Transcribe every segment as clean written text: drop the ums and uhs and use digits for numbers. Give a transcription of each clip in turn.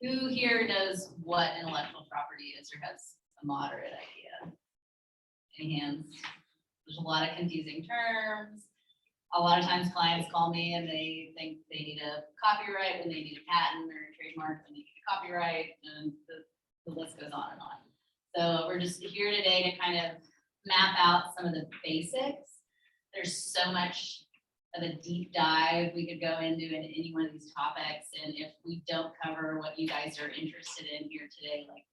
Who here knows what intellectual property is or has a moderate idea? Any hands? There's a lot of confusing terms. A lot of times clients call me and they think they need a copyright when they need a patent, or a trademark when they need a copyright, and the list goes on and on. So we're just here today to kind of map out some of the basics. There's so much of a deep dive we could go into in any one of these topics, and if we don't cover what you guys are interested in here today, like,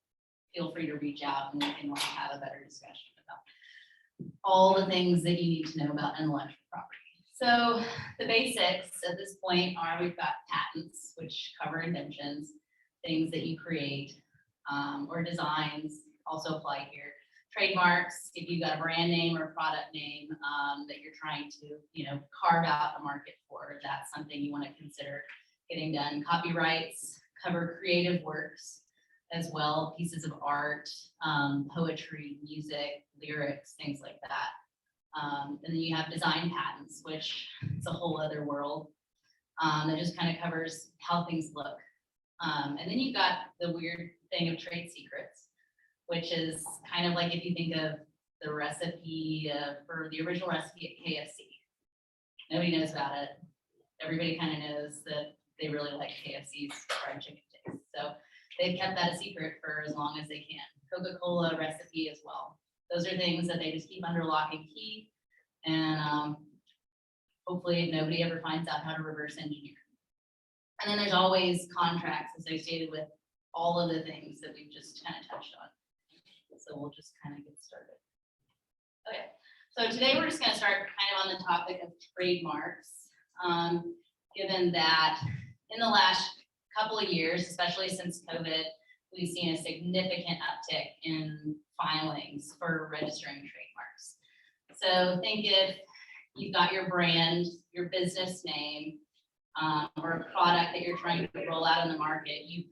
feel free to reach out and we can like have a better discussion about all the things that you need to know about intellectual property. So the basics at this point are, we've got patents, which cover inventions, things that you create, or designs also apply here. Trademarks, if you've got a brand name or product name that you're trying to, carve out a market for, that's something you want to consider getting done. Copyrights cover creative works as well, pieces of art, poetry, music, lyrics, things like that. And then you have design patents, which is a whole other world that just kind of covers how things look. And then you've got the weird thing of trade secrets, which is kind of like if you think of the recipe for the original recipe at KFC. Nobody knows about it. Everybody kind of knows that they really like KFC's fried chicken taste. So they've kept that a secret for as long as they can. Coca-Cola recipe as well. Those are things that they just keep under lock and key, and hopefully nobody ever finds out how to reverse engineer. And then there's always contracts associated with all of the things that we've just kind of touched on. So we'll just kind of get started. Okay, so today we're just going to start kind of on the topic of trademarks, given that in the last couple of years, especially since COVID, we've seen a significant uptick in filings for registering trademarks. So think if you've got your brand, your business name, or a product that you're trying to roll out in the market, you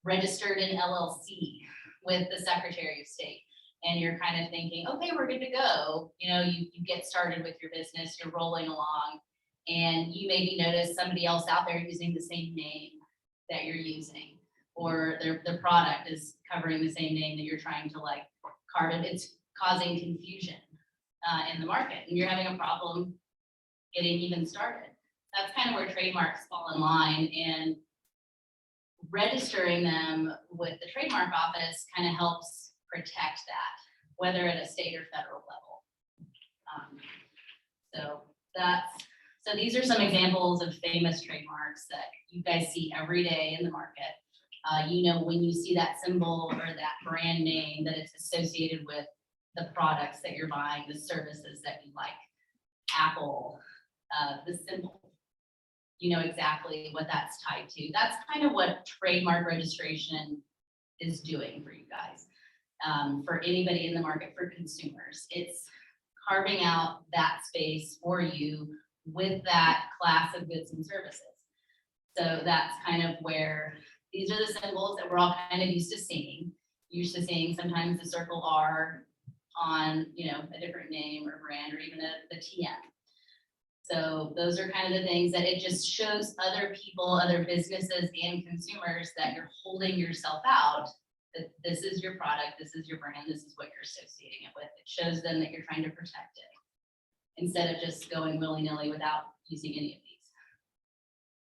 registered an LLC with the Secretary of State, and you're kind of thinking, okay, we're good to go. You get started with your business, you're rolling along, and you maybe notice somebody else out there using the same name that you're using, or their product is covering the same name that you're trying to like carve it. It's causing confusion in the market, and you're having a problem getting even started. That's kind of where trademarks fall in line, and registering them with the trademark office kind of helps protect that, whether at a state or federal level. So these are some examples of famous trademarks that you guys see every day in the market. When you see that symbol or that brand name, that it's associated with the products that you're buying, the services that you like. Apple, the symbol, you know exactly what that's tied to. That's kind of what trademark registration is doing for you guys. For anybody in the market, for consumers, it's carving out that space for you with that class of goods and services. So that's kind of where these are the symbols that we're all kind of used to seeing. Sometimes the circle R on, a different name or brand, or even the TM. So those are kind of the things that it just shows other people, other businesses and consumers that you're holding yourself out, that this is your product, this is your brand, this is what you're associating it with. It shows them that you're trying to protect it instead of just going willy-nilly without using any of these.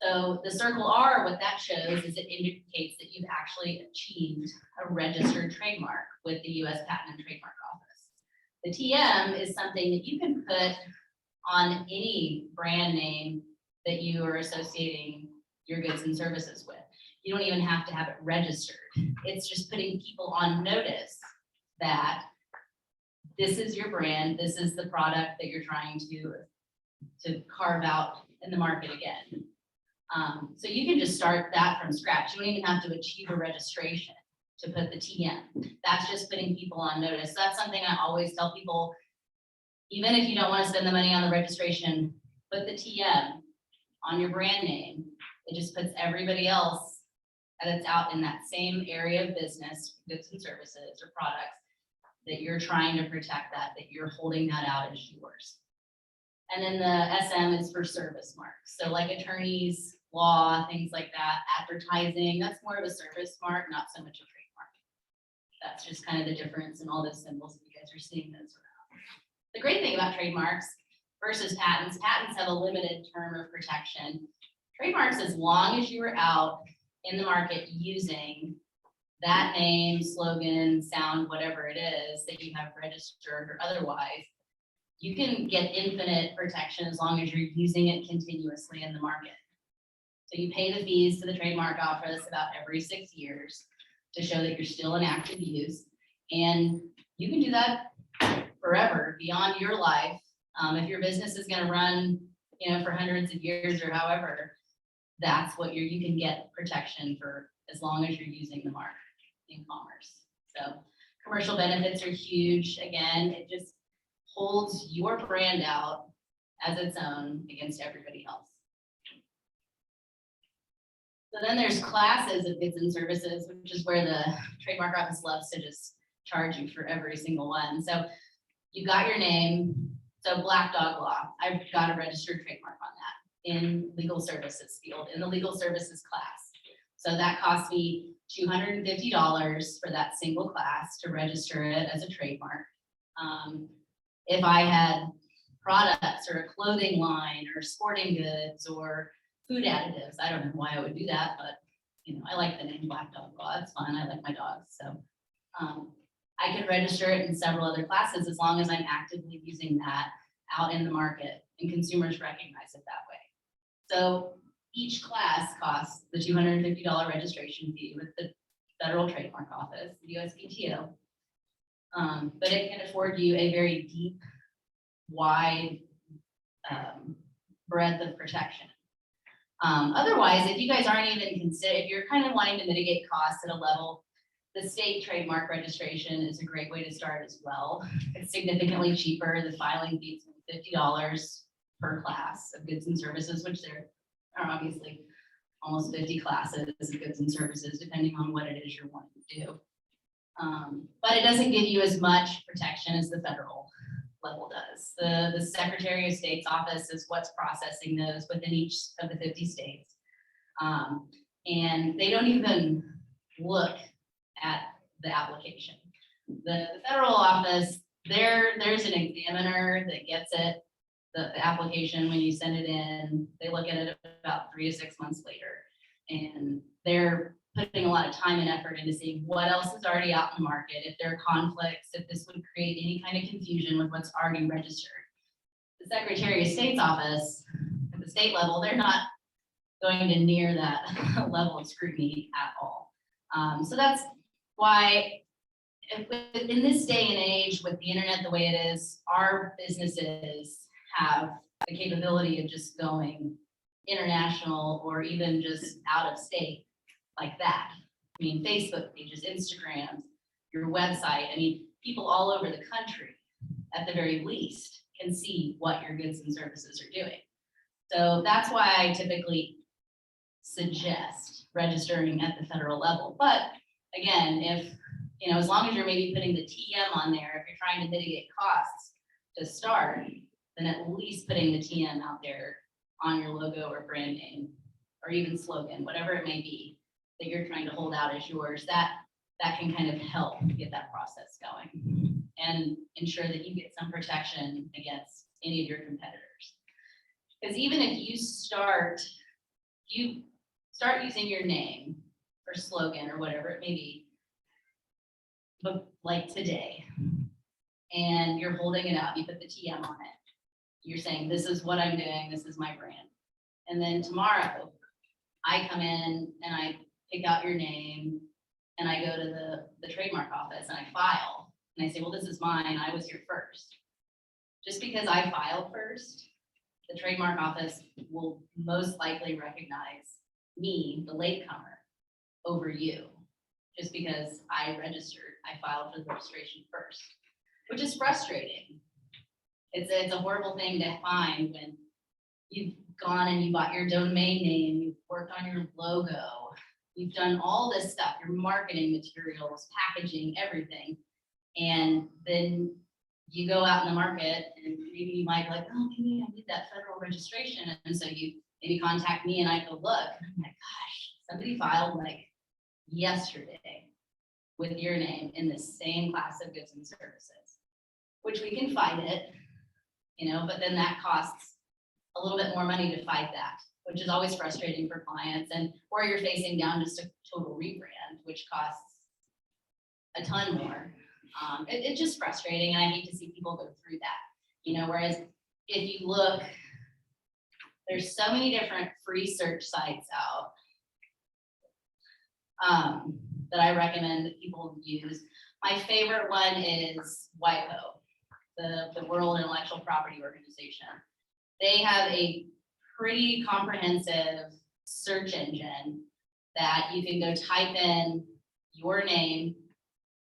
So the circle R, what that shows is it indicates that you've actually achieved a registered trademark with the U.S. Patent and Trademark Office. The TM is something that you can put on any brand name that you are associating your goods and services with. You don't even have to have it registered. It's just putting people on notice that this is your brand, this is the product that you're trying to carve out in the market again. So you can just start that from scratch. You don't even have to achieve a registration to put the TM. That's just putting people on notice. That's something I always tell people, even if you don't want to spend the money on the registration, put the TM on your brand name. It just puts everybody else that's out in that same area of business, goods and services or products, that you're trying to protect that you're holding that out as yours. And then the SM is for service marks. So like attorneys law, things like that, advertising, that's more of a service mark, not so much a trademark. That's just kind of the difference in all those symbols that you guys are seeing those around. The great thing about trademarks versus patents, patents have a limited term of protection. Trademarks, as long as you are out in the market using that name, slogan, sound, whatever it is that you have registered or otherwise, you can get infinite protection as long as you're using it continuously in the market. So you pay the fees to the trademark office about every 6 years to show that you're still in active use. And you can do that forever, beyond your life. If your business is going to run, for hundreds of years or however, that's what you can get protection for as long as you're using the mark in commerce. So commercial benefits are huge. Again, it just holds your brand out as its own against everybody else. So then there's classes of goods and services, which is where the trademark office loves to just charge you for every single one. So you got your name. So Black Dog Law, I've got a registered trademark on that in legal services field, in the legal services class. So that cost me $250 for that single class to register it as a trademark. If I had products or a clothing line or sporting goods or food additives, I don't know why I would do that, but I like the name Black Dog Law. It's fun. I like my dogs. So I could register it in several other classes as long as I'm actively using that out in the market and consumers recognize it that way. So each class costs the $250 registration fee with the Federal Trademark Office, the USPTO. But it can afford you a very deep, wide breadth of protection. Otherwise, if you guys aren't even if you're kind of wanting to mitigate costs at a level, the state trademark registration is a great way to start as well. It's significantly cheaper. The filing fee is $50 per class of goods and services, which there are obviously almost 50 classes of goods and services, depending on what it is you're wanting to do. But it doesn't give you as much protection as the federal level does. The Secretary of State's office is what's processing those within each of the 50 states. And they don't even look at the application. The federal office, there's an examiner that gets it, the application when you send it in. They look at it about 3 to 6 months later, and they're putting a lot of time and effort into seeing what else is already out in the market, if there are conflicts, if this would create any kind of confusion with what's already registered. The Secretary of State's office at the state level, they're not going to near that level of scrutiny at all. So that's why in this day and age, with the internet the way it is, our businesses have the capability of just going international or even just out of state like that. I mean, Facebook pages, Instagrams, your website. I mean, people all over the country, at the very least, can see what your goods and services are doing. So that's why I typically suggest registering at the federal level. But again, if, as long as you're maybe putting the TM on there, if you're trying to mitigate costs to start, then at least putting the TM out there on your logo or brand name, or even slogan, whatever it may be that you're trying to hold out as yours, that can kind of help get that process going and ensure that you get some protection against any of your competitors. Because even if you start using your name or slogan or whatever it may be, but like today, and you're holding it out, you put the TM on it. You're saying, this is what I'm doing, this is my brand. And then tomorrow, I come in and I pick out your name and I go to the trademark office and I file. And I say, well, this is mine, I was here first. Just because I filed first, the trademark office will most likely recognize me, the latecomer, over you. Just because I registered, I filed for the registration first, which is frustrating. It's a horrible thing to find when you've gone and you bought your domain name, you've worked on your logo, you've done all this stuff, your marketing materials, packaging, everything. And then you go out in the market and maybe you might be like, oh, maybe I need that federal registration. And so you maybe contact me and I go look. And I'm like, gosh, somebody filed like yesterday with your name in the same class of goods and services, which we can fight it, you know, but then that costs a little bit more money to fight that, which is always frustrating for clients, and or you're facing down just a total rebrand, which costs a ton more. It's just frustrating, and I hate to see people go through that, you know, whereas if you look, there's so many different free search sites out that I recommend that people use. My favorite one is WIPO, the World Intellectual Property Organization. They have a pretty comprehensive search engine that you can go type in your name,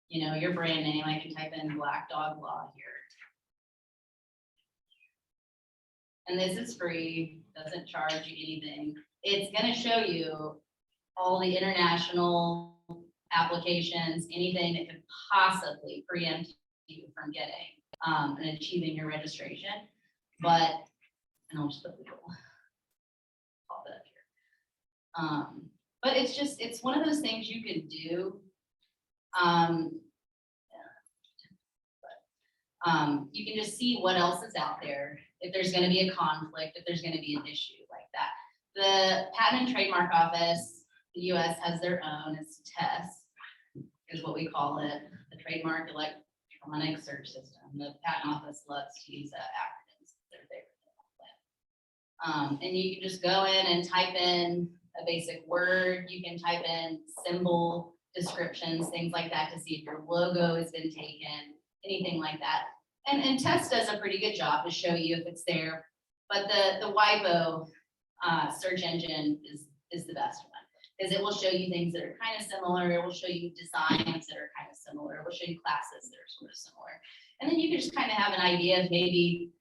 you know, your brand name. I can type in Black Dog Law here. And this is free, doesn't charge you anything. It's going to show you all the international applications, anything that could possibly preempt you from getting and achieving your registration. But, and I'll just put the little pop it up here. But it's just, it's one of those things you can do. You can just see what else is out there. If there's going to be a conflict, if there's going to be an issue like that. The Patent and Trademark Office, the US has their own, it's TESS, is what we call it, the Trademark Electronic Search System. The Patent Office loves to use acronyms, they're favorite. And you can just go in and type in a basic word, you can type in symbol descriptions, things like that to see if your logo has been taken, anything like that. And TESS does a pretty good job to show you if it's there, but the WIPO search engine is the best one, because it will show you things that are kind of similar. It will show you designs that are kind of similar. It will show you classes that are sort of similar. And then you can just kind of have an idea of maybe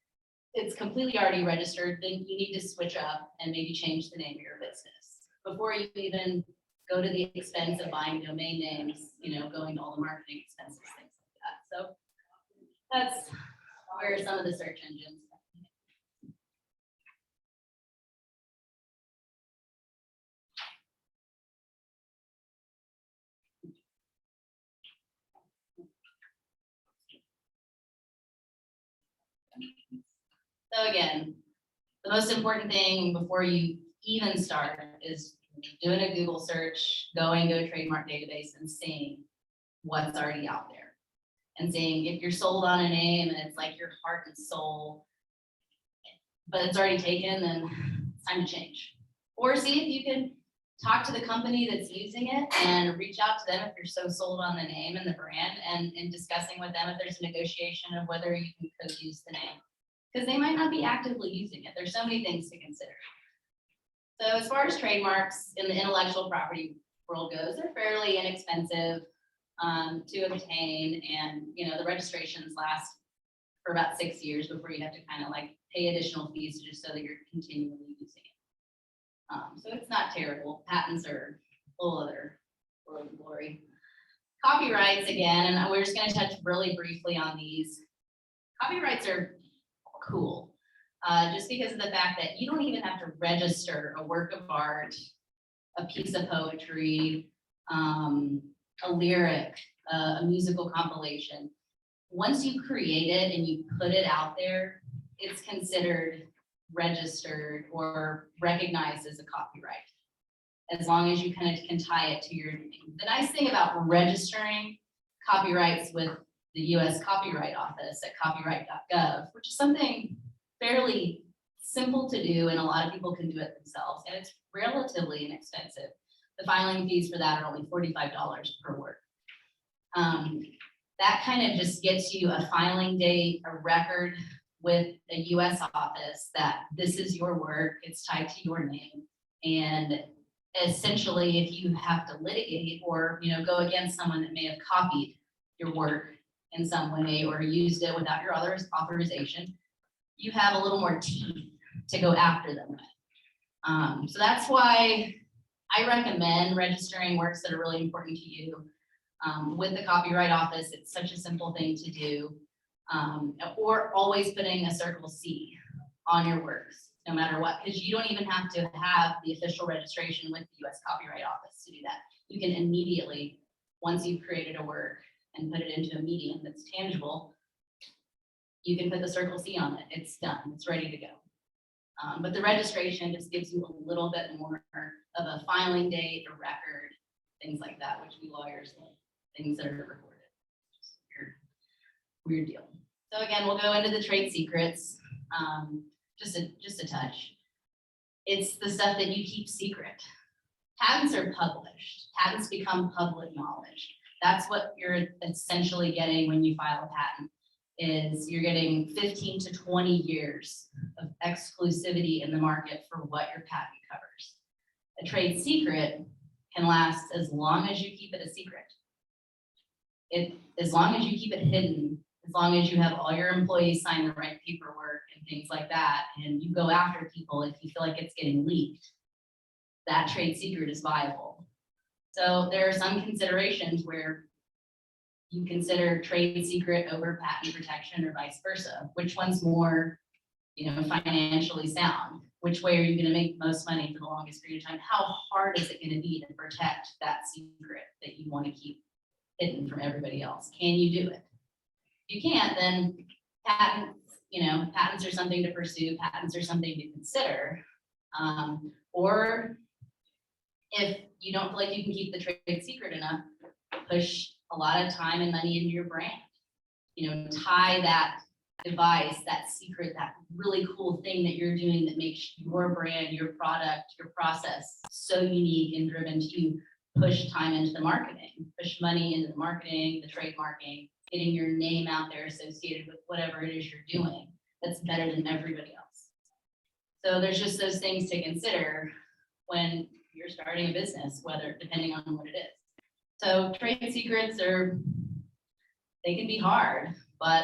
it's completely already registered, then you need to switch up and maybe change the name of your business before you even go to the expense of buying domain names, you know, going to all the marketing expenses, things like that. So that's where some of the search engines. So again, the most important thing before you even start is doing a Google search, going to a trademark database and seeing what's already out there. And seeing if you're sold on a name and it's like your heart and soul, but it's already taken, then it's time to change. Or see if you can talk to the company that's using it and reach out to them if you're so sold on the name and the brand, and discussing with them if there's a negotiation of whether you can co-use the name. Because they might not be actively using it. There's so many things to consider. So as far as trademarks in the intellectual property world goes, they're fairly inexpensive to obtain, and you know the registrations last for about 6 years before you have to kind of like pay additional fees just so that you're continually using it. So it's not terrible. Patents are a whole other world of glory. Copyrights again, and we're just going to touch really briefly on these. Copyrights are cool, just because of the fact that you don't even have to register a work of art, a piece of poetry, a lyric, a musical compilation. Once you create it and you put it out there, it's considered registered or recognized as a copyright, as long as you kind of can tie it to your name. The nice thing about registering copyrights with the US Copyright Office at copyright.gov, which is something fairly simple to do, and a lot of people can do it themselves, and it's relatively inexpensive. The filing fees for that are only $45 per work. That kind of just gets you a filing date, a record with a US office that this is your work, it's tied to your name. And essentially, if you have to litigate or go against someone that may have copied your work in some way or used it without your authorization, you have a little more teeth to go after them with. So that's why I recommend registering works that are really important to you. With the Copyright Office, it's such a simple thing to do. Or always putting a Circle C on your works. no matter what, because you don't even have to have the official registration with the US Copyright Office to do that. You can immediately, once you've created a work and put it into a medium that's tangible, you can put the Circle C on it. It's done. It's ready to go. But the registration just gives you a little bit more of a filing date, a record, things like that, which we lawyers love, things that are recorded. Just weird deal. So again, we'll go into the trade secrets, just a touch. It's the stuff that you keep secret. Patents are published. Patents become public knowledge. That's what you're essentially getting when you file a patent, is you're getting 15 to 20 years of exclusivity in the market for what your patent covers. A trade secret can last as long as you keep it a secret. As long as you keep it hidden, as long as you have all your employees sign the right paperwork and things like that, and you go after people if you feel like it's getting leaked, that trade secret is viable. So there are some considerations where you consider trade secret over patent protection or vice versa. Which one's more, financially sound? Which way are you going to make most money for the longest period of time? How hard is it going to be to protect that secret that you want to keep hidden from everybody else? Can you do it? If you can't, then patents are something to pursue. Patents are something to consider. Or if you don't feel like you can keep the trade secret enough, push a lot of time and money into your brand. Tie that device, that secret, that really cool thing that you're doing that makes your brand, your product, your process so unique and driven to you. Push time into the marketing, push money into the marketing, the trademarking, getting your name out there associated with whatever it is you're doing that's better than everybody else. So there's just those things to consider when you're starting a business, depending on what it is. So trade secrets they can be hard, but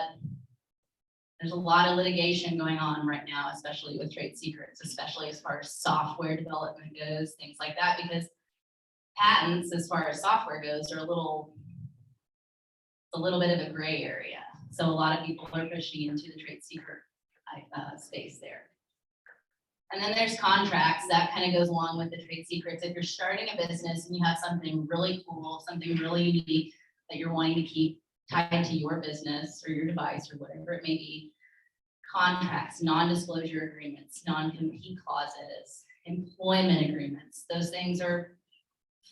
there's a lot of litigation going on right now, especially with trade secrets, especially as far as software development goes, things like that, because patents, as far as software goes, are a little bit of a gray area. So a lot of people are pushing into the trade secret space there. And then there's contracts that kind of goes along with the trade secrets. If you're starting a business and you have something really cool, something really unique that you're wanting to keep tied to your business or your device or whatever it may be, contracts, non-disclosure agreements, non-compete clauses, employment agreements, those things are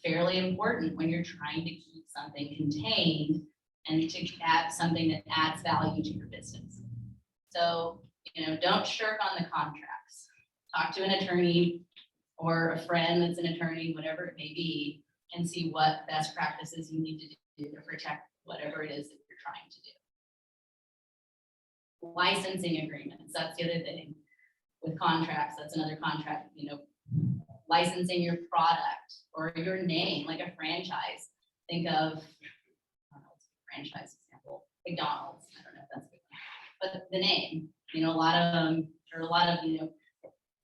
fairly important when you're trying to keep something contained and to add something that adds value to your business. So, don't shirk on the contracts. Talk to an attorney or a friend that's an attorney, whatever it may be, and see what best practices you need to do to protect whatever it is that you're trying to do. Licensing agreements, that's the other thing. With contracts, that's another contract, licensing your product or your name, like a franchise. Think of, franchise example, McDonald's. I don't know if that's good, but the name, a lot of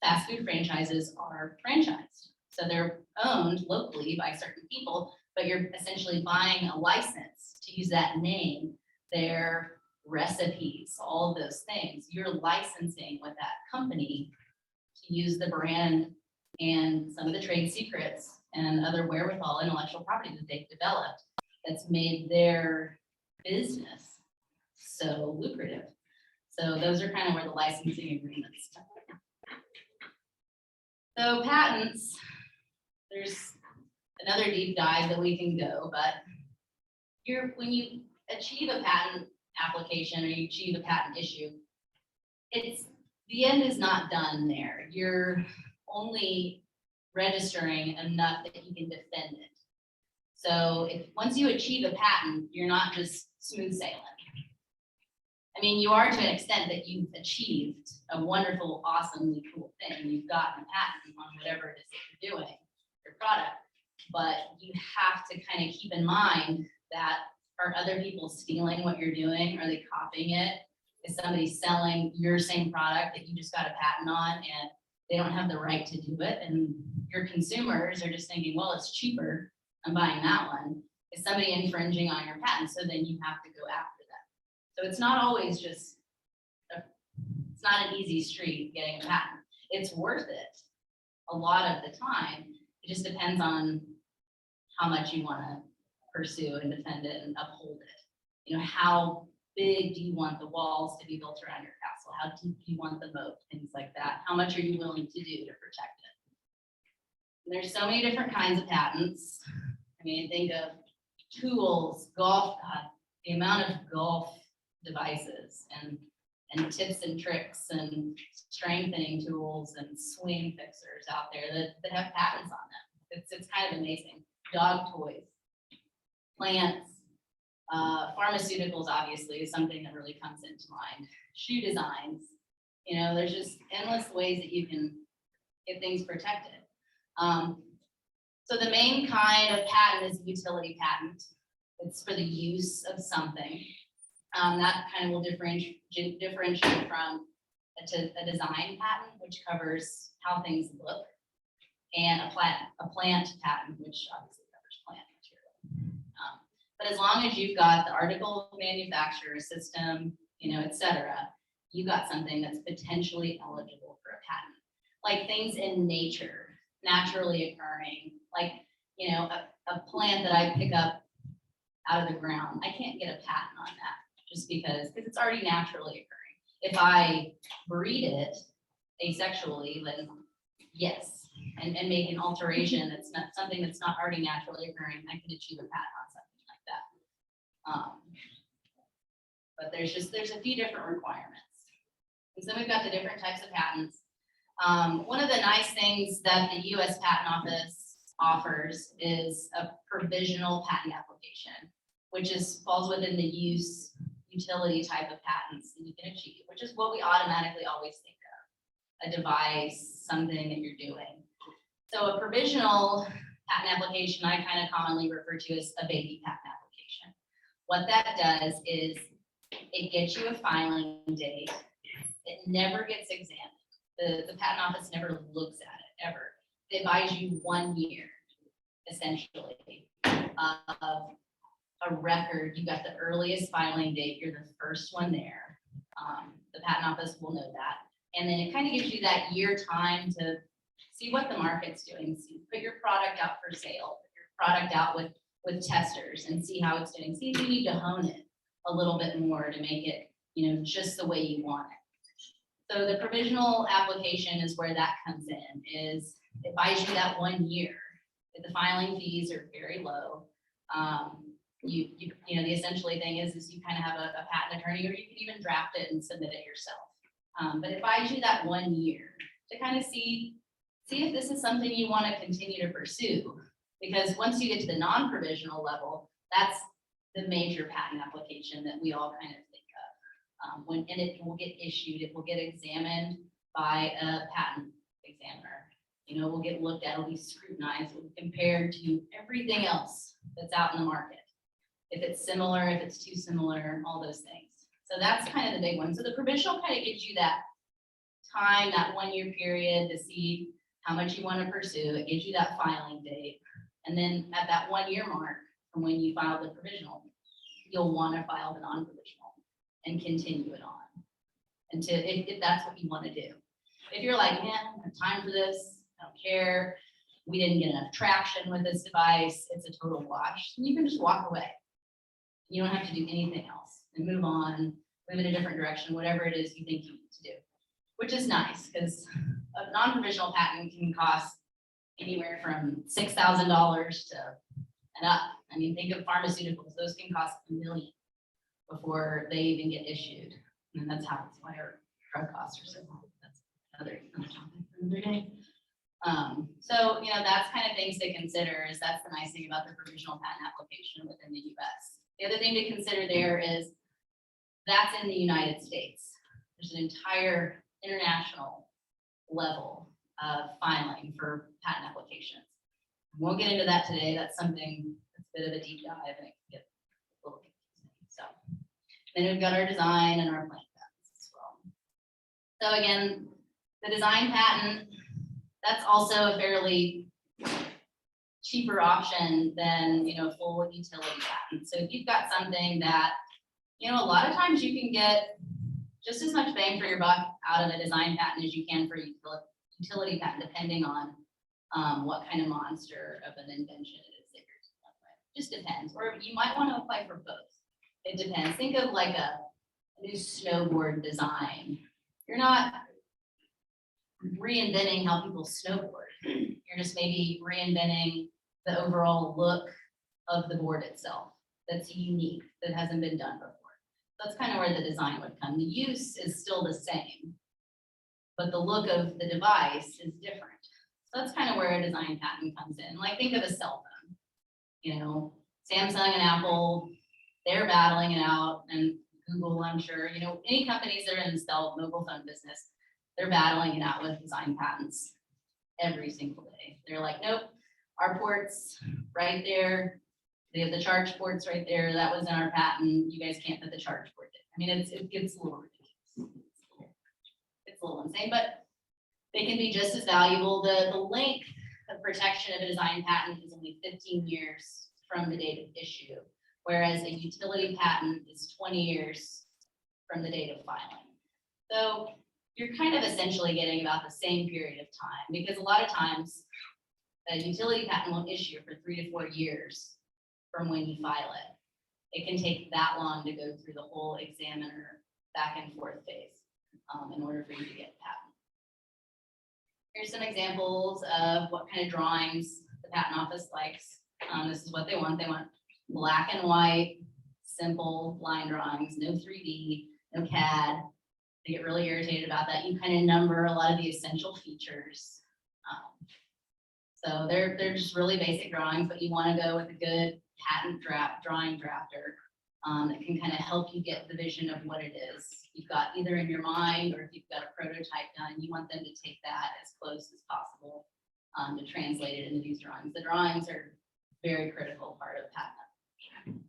fast food franchises are franchised. So they're owned locally by certain people, but you're essentially buying a license to use that name, their recipes, all of those things. You're licensing with that company to use the brand and some of the trade secrets and other wherewithal intellectual property that they've developed that's made their business so lucrative. So those are kind of where the licensing agreements come. So patents, there's another deep dive that we can go, but when you achieve a patent application or you achieve a patent issue, the end is not done there. You're only registering enough that you can defend it. So once you achieve a patent, you're not just smooth sailing. I mean, you are to an extent that you've achieved a wonderful, awesomely cool thing. You've gotten a patent on whatever it is that you're doing, your product, but you have to kind of keep in mind that are other people stealing what you're doing? Are they copying it? Is somebody selling your same product that you just got a patent on and they don't have the right to do it? And your consumers are just thinking, well, it's cheaper, I'm buying that one. Is somebody infringing on your patent? So then you have to go after that. So it's not always just, it's not an easy street getting a patent. it's worth it a lot of the time. It just depends on how much you want to pursue and defend it and uphold it. You know, how big do you want the walls to be built around your castle? How deep do you want the moat? Things like that. How much are you willing to do to protect it? And there's so many different kinds of patents. I mean, think of tools, golf, the amount of golf devices and tips and tricks and strengthening tools and swing fixers out there that have patents on them. It's kind of amazing. Dog toys, plants, pharmaceuticals obviously is something that really comes into mind. Shoe designs, you know, there's just endless ways that you can get things protected. So the main kind of patent is a utility patent. It's for the use of something. That kind of will differentiate from a design patent, which covers how things look, and a plant patent, which obviously covers plant material. But as long as you've got the article of manufacture, system, you know, et cetera, you got something that's potentially eligible for a patent. Like things in nature, naturally occurring, like, you know, a plant that I pick up out of the ground, I can't get a patent on that just because it's already naturally occurring. If I breed it asexually, then yes, and make an alteration that's not something that's not already naturally occurring, I can achieve a patent on something like that. But there's a few different requirements. And so we've got the different types of patents. One of the nice things that the U.S. Patent Office offers is a provisional patent application, which falls within the utility type of patents that you can achieve, which is what we automatically always think of, a device, something that you're doing. So a provisional patent application, I kind of commonly refer to as a baby patent application. What that does is it gets you a filing date. It never gets examined. The patent office never looks at it, ever. It buys you 1 year, essentially, of a record. You got the earliest filing date. You're the first one there. The patent office will know that. And then it kind of gives you that year time to see what the market's doing. See, put your product out for sale, put your product out with testers and see how it's doing. See if you need to hone it a little bit more to make it, you know, just the way you want it. So the provisional application is where that comes in, is it buys you that 1 year. The filing fees are very low. You know, the essentially thing is you kind of have a patent attorney, or you can even draft it and submit it yourself. But it buys you that 1 year to kind of see if this is something you want to continue to pursue. Because once you get to the non-provisional level, that's the major patent application that we all kind of think of. And it will get issued, it will get examined by a patent examiner. You know, it will get looked at, it'll be scrutinized, it will be compared to everything else that's out in the market. If it's similar, if it's too similar, all those things. So that's kind of the big one. So the provisional kind of gives you that time, that 1 year period to see how much you want to pursue. It gives you that filing date. And then at that 1 year mark from when you file the provisional, you'll want to file the non-provisional and continue it on until if that's what you want to do. If you're like, man, I don't have time for this, I don't care, we didn't get enough traction with this device, it's a total wash, then you can just walk away. You don't have to do anything else and move on, move in a different direction, whatever it is you think you need to do, which is nice because a non-provisional patent can cost anywhere from $6,000 to and up. I mean, think of pharmaceuticals; those can cost $1 million before they even get issued, and that's why our drug costs are so high. That's another topic for another day. So you know, that's kind of things to consider. That's the nice thing about the provisional patent application within the U.S. The other thing to consider there is that's in the United States. There's an entire international level of filing for patent applications. We won't get into that today. That's something that's a bit of a deep dive and it can get a little confusing. So then we've got our design and our plant patents as well. So again, the design patent, that's also a fairly cheaper option than, you know, full utility patent. So if you've got something that, you know, a lot of times you can get just as much bang for your buck out of a design patent as you can for a utility patent, depending on what kind of monster of an invention it is that you're dealing with. Just depends. Or you might want to apply for both. It depends. Think of like a new snowboard design. You're not reinventing how people snowboard. You're just maybe reinventing the overall look of the board itself. That's unique, that hasn't been done before. That's kind of where the design would come. The use is still the same, but the look of the device is different. So that's kind of where a design patent comes in. Like think of a cell phone. You know, Samsung and Apple, they're battling it out, and Google, I'm sure, you know, any companies that are in the mobile phone business, they're battling it out with design patents every single day. They're like, nope, our port's right there. They have the charge ports right there. That was in our patent. You guys can't put the charge port in. I mean, it gets a little ridiculous. It's a little insane, but they can be just as valuable. The length of protection of a design patent is only 15 years from the date of issue, whereas a utility patent is 20 years from the date of filing. So you're kind of essentially getting about the same period of time, because a lot of times a utility patent will issue for 3 to 4 years from when you file it. It can take that long to go through the whole examiner back and forth phase in order for you to get a patent. Here's some examples of what kind of drawings the patent office likes. This is what they want. They want black and white, simple line drawings, no 3D, no CAD. They get really irritated about that. You kind of number a lot of the essential features. So they're just really basic drawings, but you want to go with a good patent drawing drafter that can kind of help you get the vision of what it is you've got either in your mind, or if you've got a prototype done, you want them to take that as close as possible to translate it into these drawings. The drawings are a very critical part of patent.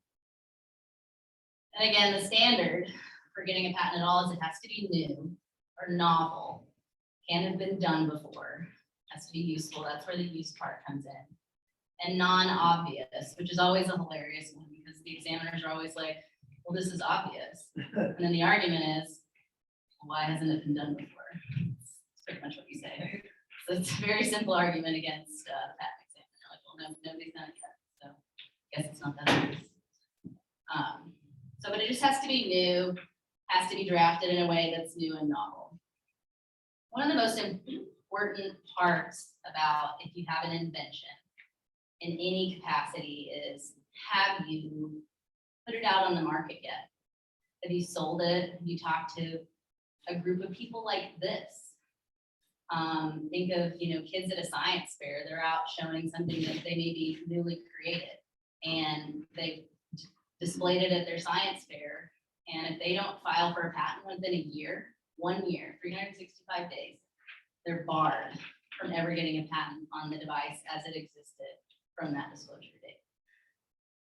And again, the standard for getting a patent at all is it has to be new or novel, can't have been done before, has to be useful. That's where the use part comes in. And non-obvious, which is always a hilarious one, because the examiners are always like, well, this is obvious. And then the argument is, why hasn't it been done before? It's pretty much what you say. So it's a very simple argument against the patent examiner. Like, well, no, nobody's done it yet, so I guess it's not that obvious. So, but it just has to be new, has to be drafted in a way that's new and novel. One of the most important parts about if you have an invention in any capacity is, have you put it out on the market yet? Have you sold it? Have you talked to a group of people like this? Think of, you know, kids at a science fair. They're out showing something that they may be newly created, and they've displayed it at their science fair. And if they don't file for a patent within a year, 1 year, 365 days, they're barred from ever getting a patent on the device as it existed from that disclosure date.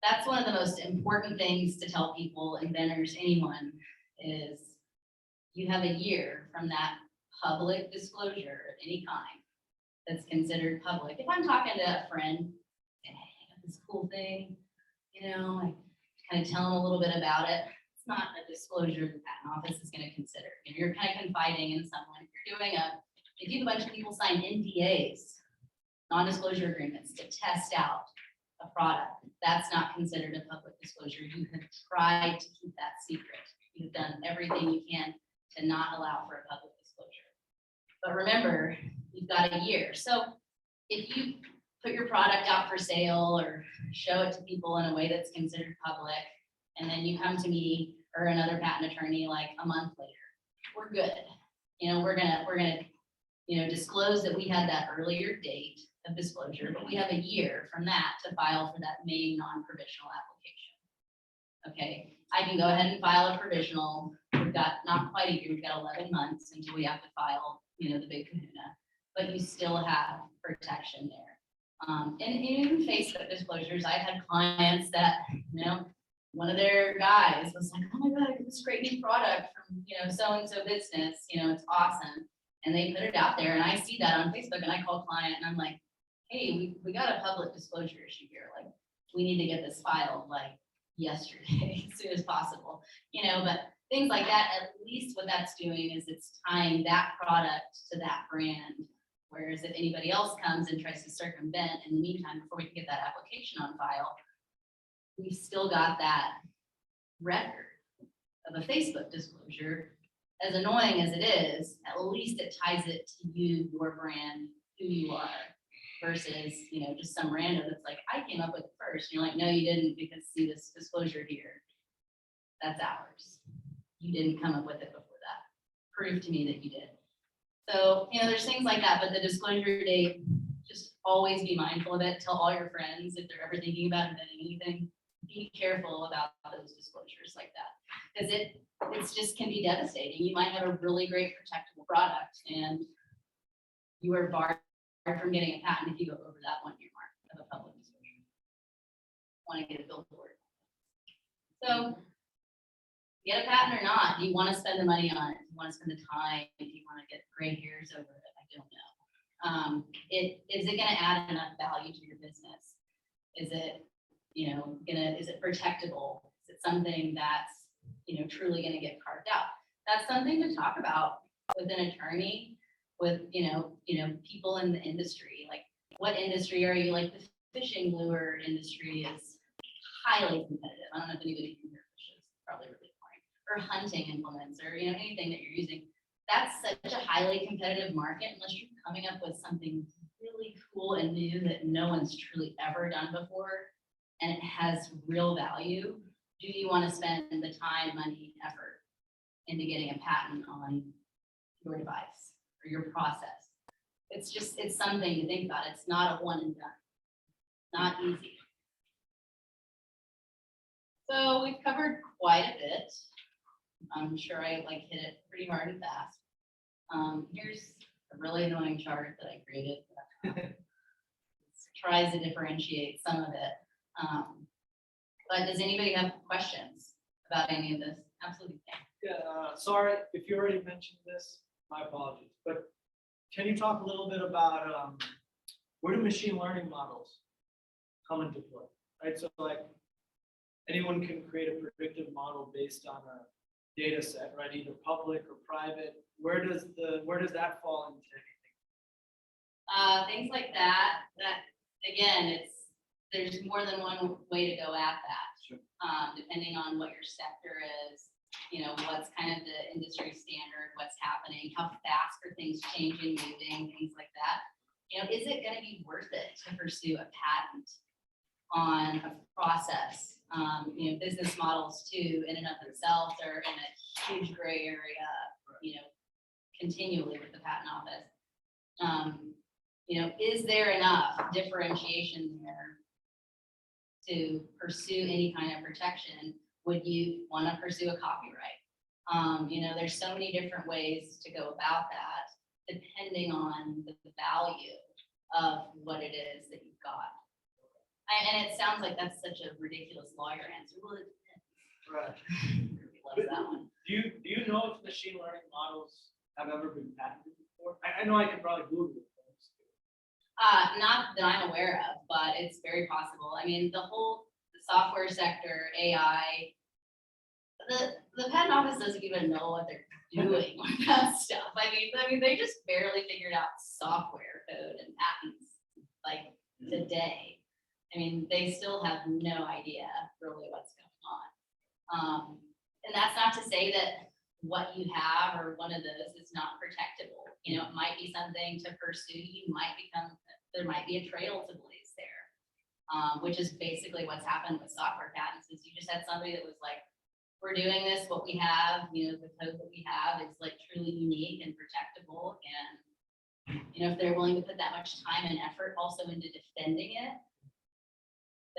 That's one of the most important things to tell people, inventors, anyone, is you have a year from that public disclosure of any kind that's considered public. If I'm talking to a friend, hey, I got this cool thing, you know, I kind of tell them a little bit about it. It's not a disclosure the patent office is going to consider. If you're kind of confiding in someone, if you have a bunch of people sign NDAs, non-disclosure agreements, to test out a product, that's not considered a public disclosure. You have tried to keep that secret. You've done everything you can to not allow for a public disclosure. But remember, you've got a year. So if you put your product out for sale or show it to people in a way that's considered public, and then you come to me or another patent attorney like a month later, we're good. You know, we're gonna you know, disclose that we had that earlier date of disclosure, but we have a year from that to file for that main non-provisional application. Okay, I can go ahead and file a provisional. We've got not quite a year, we've got 11 months until we have to file, you know, the big kahuna, but you still have protection there. And in Facebook disclosures, I've had clients that, you know, one of their guys was like, oh my God, I got this great new product from, you know, so-and-so business, you know, it's awesome. And they put it out there, and I see that on Facebook, and I call client and I'm like, hey, we got a public disclosure issue here. Like, we need to get this filed like yesterday as soon as possible, you know, but things like that, at least what that's doing is it's tying that product to that brand Whereas if anybody else comes and tries to circumvent in the meantime, before we can get that application on file, we've still got that record of a Facebook disclosure. As annoying as it is, at least it ties it to you, your brand, who you are, versus, you know, just some random that's like, I came up with it first. And you're like, no, you didn't, because see this disclosure here. That's ours. You didn't come up with it before that. Prove to me that you did. So, you know, there's things like that, but the disclosure date, just always be mindful of it. Tell all your friends if they're ever thinking about inventing anything, be careful about those disclosures like that. Because it's just can be devastating. You might have a really great protectable product and you are barred from getting a patent if you go over that 1 year mark of a public disclosure. Want to get a billboard. So, get a patent or not? Do you want to spend the money on it? Do you want to spend the time? Do you want to get gray hairs over it? I don't know. Is it going to add enough value to your business? Is it, you know, is it protectable? Is it something that's, you know, truly going to get carved out? That's something to talk about with an attorney, with, you know, people in the industry. Like, what industry are you? Like, the fishing lure industry is highly competitive. I don't know if anybody can hear fishes, probably really boring. Or hunting implements, or, you know, anything that you're using. That's such a highly competitive market, unless you're coming up with something really cool and new that no one's truly ever done before, and it has real value. Do you want to spend the time, money, effort into getting a patent on your device or your process? It's something to think about. It's not a one and done. Not easy. So we've covered quite a bit. I'm sure I hit it pretty hard and fast. Here's a really annoying chart that I created. Tries to differentiate some of it. But does anybody have questions about any of this? Absolutely. Yeah, sorry if you already mentioned this, my apologies. But can you talk a little bit about where do machine learning models come into play? Right, so like anyone can create a predictive model based on a data set, right? Either public or private. Where does that fall into anything? Things like that. That again, there's more than one way to go at that. Sure. Depending on what your sector is, you know, what's kind of the industry standard, what's happening, how fast are things changing, moving, things like that. You know, is it going to be worth it to pursue a patent on a process? You know, business models too, in and of themselves, are in a huge gray area, you know, continually with the patent office. You know, is there enough differentiation there to pursue any kind of protection? Would you want to pursue a copyright? You know, there's so many different ways to go about that, depending on the value of what it is that you've got. And it sounds like that's such a ridiculous lawyer answer. Well, it depends. Right. Love that one. Do you know if machine learning models have ever been patented before? I know I can probably Google it. Not that I'm aware of, but it's very possible. I mean, the software sector, AI, the patent office doesn't even know what they're doing with that stuff. I mean, they just barely figured out software code and patents like today. I mean, they still have no idea really what's going on. And that's not to say that what you have or one of those is not protectable. You know, it might be something to pursue. There might be a trail to blaze there, which is basically what's happened with software patents. Is you just had somebody that was like, we're doing this, what we have, you know, the code that we have is like truly unique and protectable. And, you know, if they're willing to put that much time and effort also into defending it,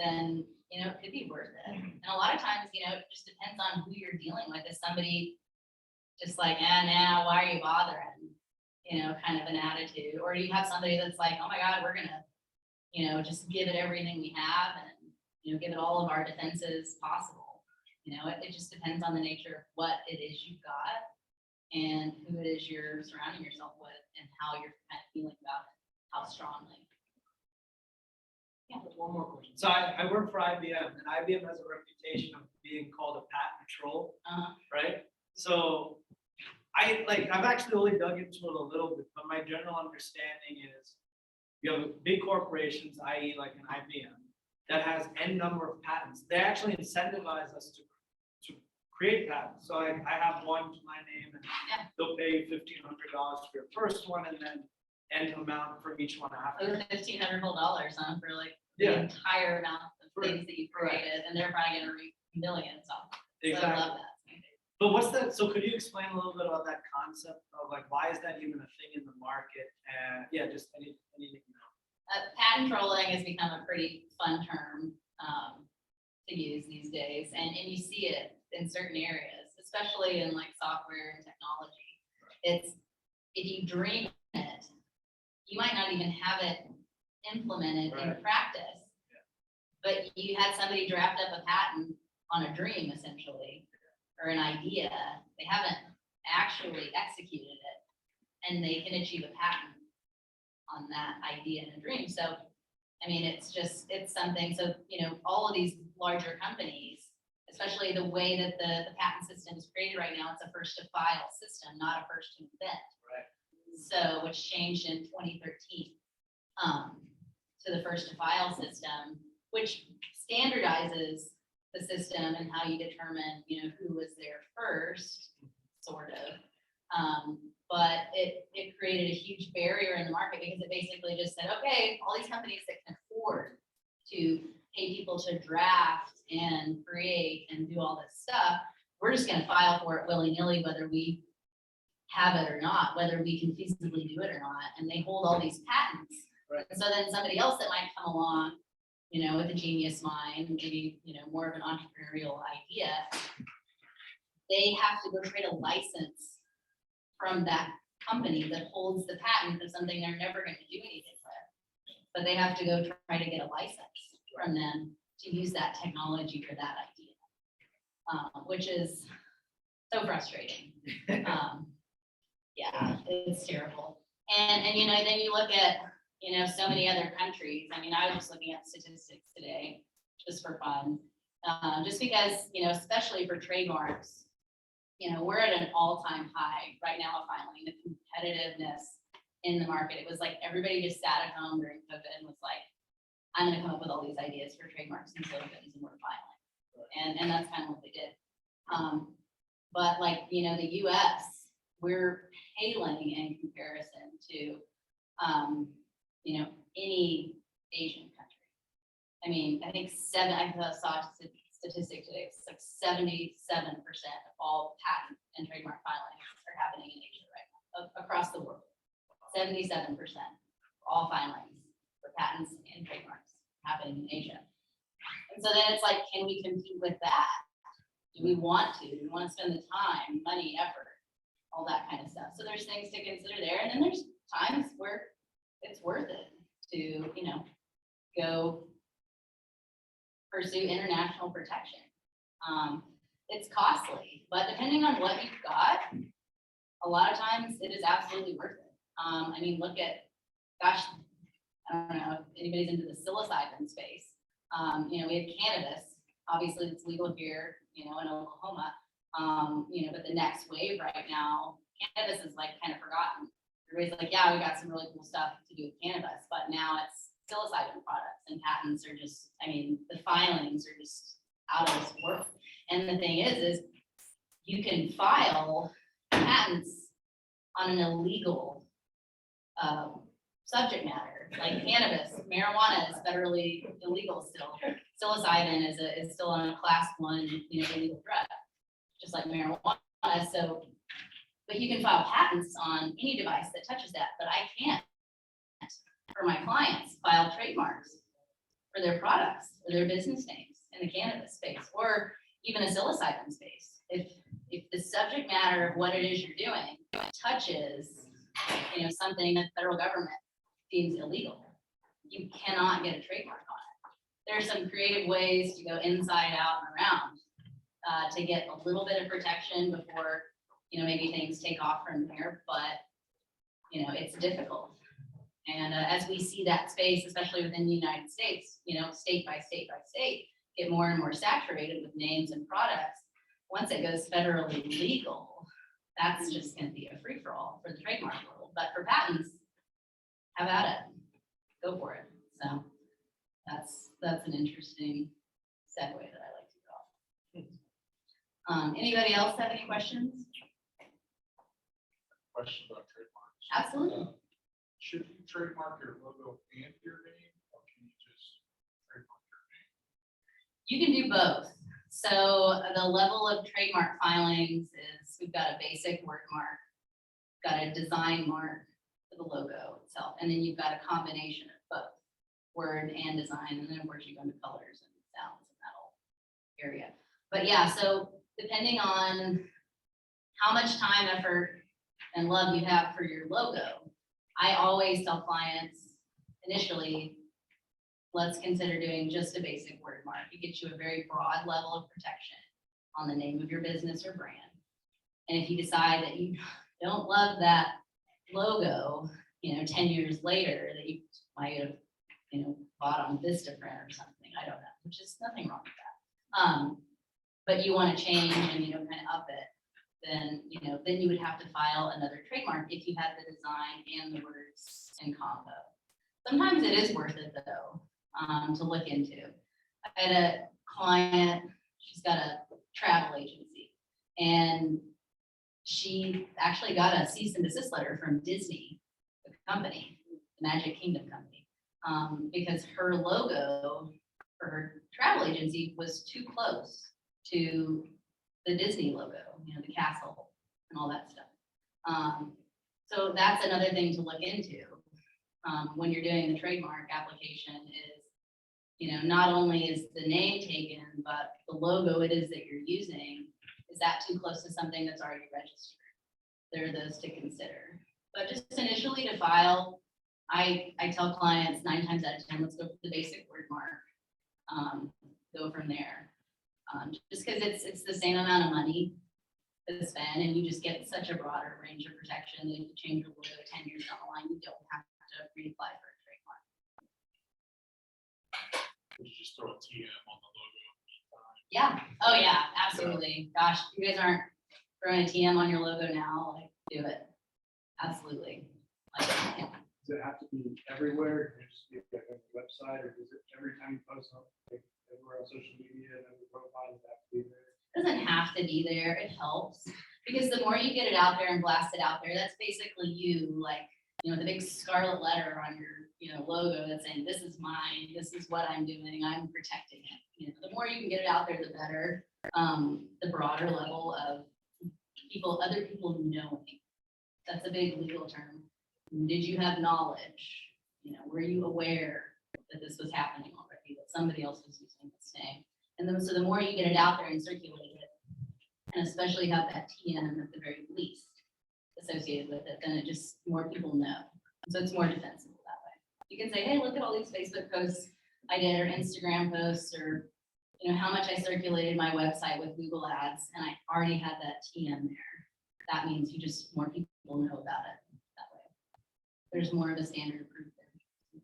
then, you know, it could be worth it. And a lot of times, you know, it just depends on who you're dealing with. Is somebody just like, nah, why are you bothering? You know, kind of an attitude. Or do you have somebody that's like, oh my God, we're gonna, you know, just give it everything we have and, you know, give it all of our defenses possible. You know, it just depends on the nature of what it is you've got and who it is you're surrounding yourself with and how you're kind of feeling about it, how strongly. Yeah, there's one more question. So I work for IBM, and IBM has a reputation of being called a patent troll, right? So I've actually only dug into it a little bit, but my general understanding is you have big corporations, i.e. like an IBM, that has N number of patents. They actually incentivize us to create patents. So I have one to my name and they'll pay you $1,500 for your first one and then N amount for each one after. Over $1,500 huh, for like the Yeah. entire amount of For- things that you created, and they're probably gonna reap millions off. So I Exactly. love that. But what's that? So could you explain a little bit about that concept of like, why is that even a thing in the market? And yeah, just anything. Patent trolling has become a pretty fun term to use these days, and you see it in certain areas, especially in like software and technology. It's, if you dream it, you might not even have it implemented in Right. practice. But you had somebody draft up a patent on a dream essentially, or an idea. They haven't actually executed it, and they can achieve a patent on that idea and a dream. So, I mean, it's something, so, all of these larger companies, especially the way that the patent system is created right now, it's a first to file system, not a first to invent. Right. So, which changed in 2013 to the first to file system, which standardizes the system and how you determine, who was there first, sort of. But it created a huge barrier in the market because it basically just said, okay, all these companies that can afford to pay people to draft and create and do all this stuff, we're just gonna file for it willy-nilly, whether we have it or not, whether we can feasibly do it or not, and they hold all these patents. Right. And so then somebody else that might come along, with a genius mind, maybe, more of an entrepreneurial idea, they have to go trade a license from that company that holds the patent of something they're never going to do anything with. But they have to go try to get a license from them to use that technology for that idea, which is so frustrating. Yeah, it's terrible. And then you look at, so many other countries. I mean, I was just looking at statistics today, just for fun, just because, especially for trademarks, we're at an all-time high right now of filing. The competitiveness in the market, it was like everybody just sat at home during COVID and was like, I'm going to come up with all these ideas for trademarks and slogans, and we're filing. And that's kind of what they did. But like, the US, we're paling in comparison to, any Asian country. I mean, I think I saw a statistic today, it's like 77% of all patent and trademark filings are happening in Asia right now, across the world. 77% of all filings for patents and trademarks happening in Asia. And so then it's like, can we compete with that? Do we want to? Do we want to spend the time, money, effort, all that kind of stuff? So there's things to consider there. And then there's times where it's worth it to, go pursue international protection. It's costly, but depending on what you've got, a lot of times it is absolutely worth it. I mean, look at, gosh, I don't know if anybody's into the psilocybin space. We have cannabis, obviously it's legal here, in Oklahoma. But the next wave right now, cannabis is like kind of forgotten. Everybody's like, yeah, we got some really cool stuff to do with cannabis, but now it's psilocybin products, and patents are just, the filings are just out of this world. And the thing is you can file patents on an illegal subject matter, like cannabis. Marijuana is federally illegal still. Psilocybin is still on a class 1, illegal drug, just like marijuana. So, but you can file patents on any device that touches that, but I can't, for my clients, file trademarks for their products or their business names in the cannabis space, or even a psilocybin space. If the subject matter of what it is you're doing touches, something that the federal government deems illegal, you cannot get a trademark on it. There's some creative ways to go inside, out, and around to get a little bit of protection before, maybe things take off from there, but, it's difficult. And as we see that space, especially within the United States, state by state by state, get more and more saturated with names and products, once it goes federally legal, that's just going to be a free-for-all for the trademark world. but for patents, have at it, go for it. So that's an interesting segue that I like to go. Anybody else have any questions? Question about trademarks. Absolutely. Should you trademark your logo and your name, or can you just trademark your name? You can do both. So the level of trademark filings is, we've got a basic word mark, got a design mark for the logo itself, and then you've got a combination of both word and design, and then of course you go into colors and sounds and that whole area. But yeah, so depending on how much time, effort, and love you have for your logo, I always tell clients initially, let's consider doing just a basic word mark. It gets you a very broad level of protection on the name of your business or brand. And if you decide that you don't love that logo, 10 years later, that you might have, bought on Vistaprint or something, I don't know, which is nothing wrong with that. But you want to change and, kind of up it, then you would have to file another trademark if you had the design and the words in combo. Sometimes it is worth it though, to look into. I had a client, she's got a travel agency, and she actually got a cease and desist letter from Disney, the company, the Magic Kingdom company, because her logo for her travel agency was too close to the Disney logo, the castle and all that stuff. So that's another thing to look into when you're doing the trademark application is, not only is the name taken, but the logo it is that you're using, is that too close to something that's already registered? There are those to consider. But just initially to file, I tell clients 9 times out of 10, let's go for the basic word mark, go from there. Just because it's the same amount of money to spend, and you just get such a broader range of protection that if you change your logo 10 years down the line, you don't have to reapply for a trademark. Would you just throw a TM on the logo? Yeah. Oh yeah, absolutely. Gosh, if you guys aren't throwing a TM on your logo now, like do it. Absolutely. Yeah. Does it have to be everywhere? Can it just be like on the website, or does it every time you post something, like everywhere on social media and every profile, does it have to be there? It doesn't have to be there. It helps because the more you get it out there and blast it out there, that's basically you, like, the big scarlet letter on your, logo that's saying, this is mine, this is what I'm doing, I'm protecting it. The more you can get it out there, the better. The broader level of other people knowing. That's a big legal term. Did you have knowledge? Were you aware that this was happening already, that somebody else was using this name? And then, so the more you get it out there and circulate it, and especially have that TM at the very least associated with it, then it just more people know. So it's more defensible that way. You can say, hey, look at all these Facebook posts I did, or Instagram posts, or how much I circulated my website with Google Ads, and I already had that TM there. That means more people know about it that way. There's more of a standard of proof there.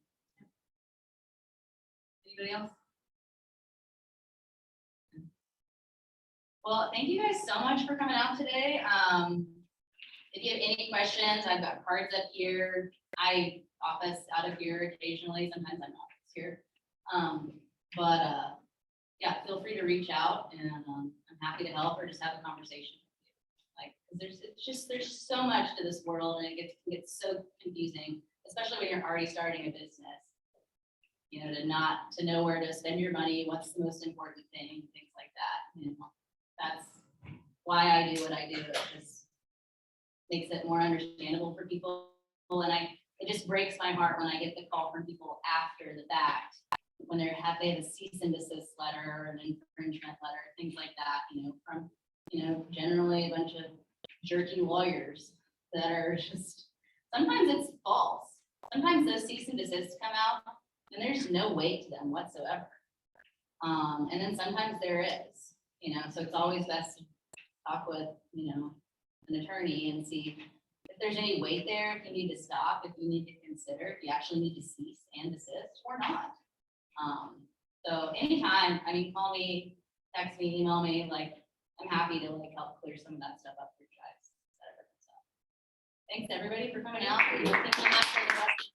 Anybody else? Well, thank you guys so much for coming out today. If you have any questions, I've got cards up here. I office out of here occasionally. Sometimes I'm not here. Yeah, feel free to reach out, and I'm happy to help or just have a conversation. Like, there's so much to this world, and it gets so confusing, especially when you're already starting a business. To know where to spend your money, what's the most important thing, things like that. That's why I do what I do. It just makes it more understandable for people, and it just breaks my heart when I get the call from people after the fact, when they have a cease and desist letter or an infringement letter, things like that, from, generally a bunch of jerky lawyers that are just, sometimes it's false. Sometimes those cease and desists come out and there's no weight to them whatsoever. And then sometimes there is, so it's always best to talk with, an attorney and see if there's any weight there, if you need to stop, if you need to consider, if you actually need to cease and desist or not. So anytime, call me, text me, email me, I'm happy to help clear some of that stuff up for you guys. Thanks, everybody, for coming out. Thank you so much for the rest.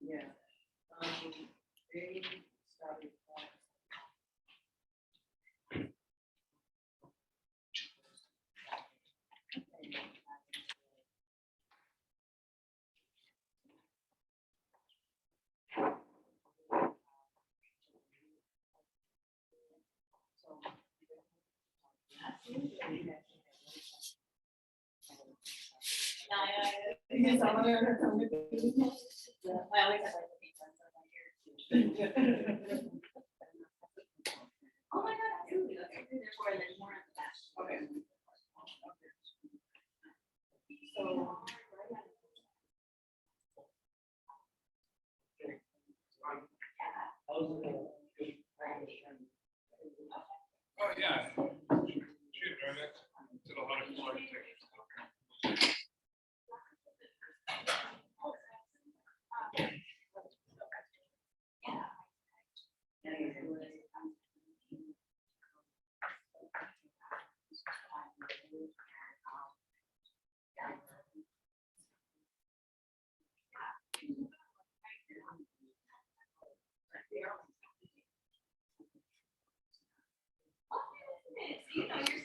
Yeah. They started. I always have like the big ones on here. Oh my God, absolutely. There's more at the back. Okay. So. Oh, yeah. She enjoyed it. Did a lot of cool architecture. You know, you're